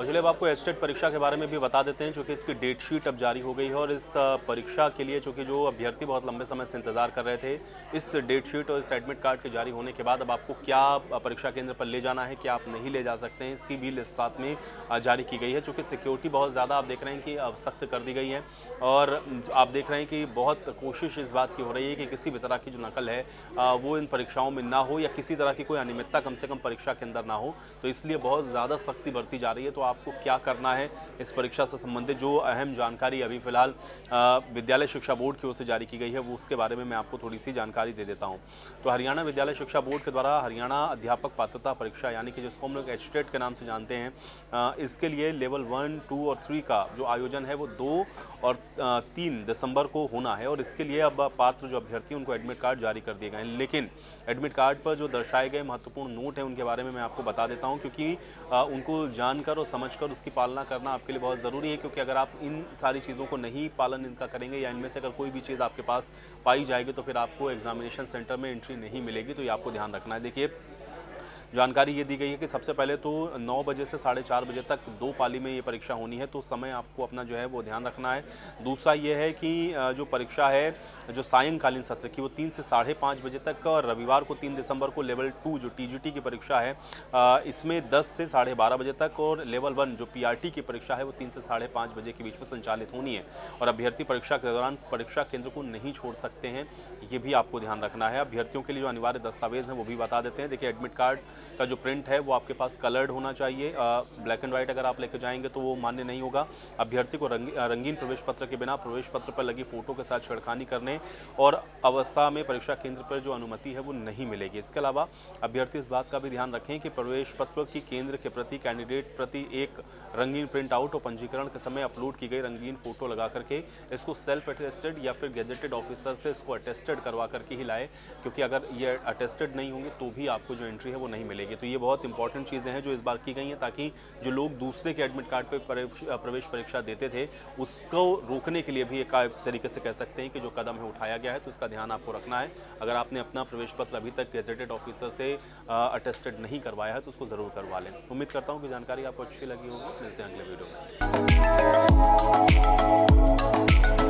और चलिए अब आपको एचटेट परीक्षा के बारे में भी बता देते हैं, चूँकि इसकी डेट शीट अब जारी हो गई है और इस परीक्षा के लिए चूँकि जो अभ्यर्थी बहुत लंबे समय से इंतजार कर रहे थे, इस डेट शीट और इस एडमिट कार्ड के जारी होने के बाद अब आपको क्या परीक्षा केंद्र पर ले जाना है, क्या आप नहीं ले जा सकते हैं, इसकी भी लिस्ट साथ में जारी की गई है। चूँकि सिक्योरिटी बहुत ज़्यादा आप देख रहे हैं कि अब सख्त कर दी गई है और आप देख रहे हैं कि बहुत कोशिश इस बात की हो रही है कि किसी भी तरह की जो नकल है वो इन परीक्षाओं में ना हो या किसी तरह की कोई अनियमितता कम से कम परीक्षा के अंदर ना हो। तो इसलिए बहुत ज़्यादा सख्ती बरती जा रही है। तो आपको क्या करना है, इस परीक्षा से संबंधित जो अहम जानकारी अभी फ़िलहाल विद्यालय शिक्षा बोर्ड की ओर से जारी की गई है, वो उसके बारे में मैं आपको थोड़ी सी जानकारी दे देता हूँ। तो हरियाणा विद्यालय शिक्षा बोर्ड के द्वारा हरियाणा अध्यापक पात्रता परीक्षा यानी कि जिसको हम लोग एचटेट के नाम से जानते हैं, इसके लिए लेवल 1, 2 और 3 का जो आयोजन है वो 2 और 3 दिसंबर को होना है। और इसके लिए अब पात्र जो अभ्यर्थी उनको एडमिट कार्ड जारी कर दिए गए हैं। लेकिन एडमिट कार्ड पर जो दर्शाए गए महत्वपूर्ण नोट हैं उनके बारे में मैं आपको बता देता हूं, क्योंकि उनको जानकर और समझकर उसकी पालना करना आपके लिए बहुत ज़रूरी है। क्योंकि अगर आप इन सारी चीज़ों को नहीं पालन इनका करेंगे या इनमें से अगर कोई भी चीज़ आपके पास पाई जाएगी तो फिर आपको एग्जामिनेशन सेंटर में एंट्री नहीं मिलेगी। तो ये आपको ध्यान रखना है। देखिए, जानकारी ये दी गई है कि सबसे पहले तो 9 बजे से 4:30 बजे तक 2 पाली में ये परीक्षा होनी है, तो समय आपको अपना जो है वो ध्यान रखना है। दूसरा ये है कि जो परीक्षा है जो सायंकालीन सत्र की वो 3 से 5:30 बजे तक, और रविवार को 3 दिसंबर को लेवल 2 जो टीजीटी की परीक्षा है इसमें 10 से 12:30 बजे तक, और लेवल 1 जो पीआरटी की परीक्षा है वो 3 से 5:30 बजे के बीच में संचालित होनी है। और अभ्यर्थी परीक्षा के दौरान परीक्षा केंद्र को नहीं छोड़ सकते हैं, ये भी आपको ध्यान रखना है। अभ्यर्थियों के लिए जो अनिवार्य दस्तावेज हैं वो भी बता देते हैं। देखिए, एडमिट कार्ड का जो प्रिंट है वो आपके पास कलर्ड होना चाहिए। ब्लैक एंड व्हाइट अगर आप लेकर जाएंगे तो वो मान्य नहीं होगा। अभ्यर्थी को रंगीन प्रवेश पत्र के बिना प्रवेश पत्र पर लगी फोटो के साथ छेड़खानी करने और अवस्था में परीक्षा केंद्र पर जो अनुमति है वो नहीं मिलेगी। इसके अलावा अभ्यर्थी इस बात का भी ध्यान रखें कि प्रवेश पत्र की केंद्र के प्रति कैंडिडेट प्रति एक रंगीन प्रिंट आउट और पंजीकरण के समय अपलोड की गई रंगीन फोटो लगा करके इसको सेल्फ अटेस्टेड या फिर गेजेटेड ऑफिसर से इसको अटेस्टेड करवा करके ही लाए, क्योंकि अगर ये अटेस्टेड नहीं होंगे तो भी आपको जो एंट्री है वो नहीं मिलेगी। तो ये बहुत इंपॉर्टेंट चीज़ें हैं जो इस बार की गई हैं, ताकि जो लोग दूसरे के एडमिट कार्ड पर प्रवेश परीक्षा देते थे उसको रोकने के लिए भी एक तरीके से कह सकते हैं कि जो कदम है उठाया गया है। तो इसका ध्यान आपको रखना है। अगर आपने अपना प्रवेश पत्र अभी तक गेजेटेड ऑफिसर से अटेस्टेड नहीं करवाया है तो उसको ज़रूर करवा लें। उम्मीद करता हूँ कि जानकारी आपको अच्छी लगी होगी। मिलते हैं अगले वीडियो में।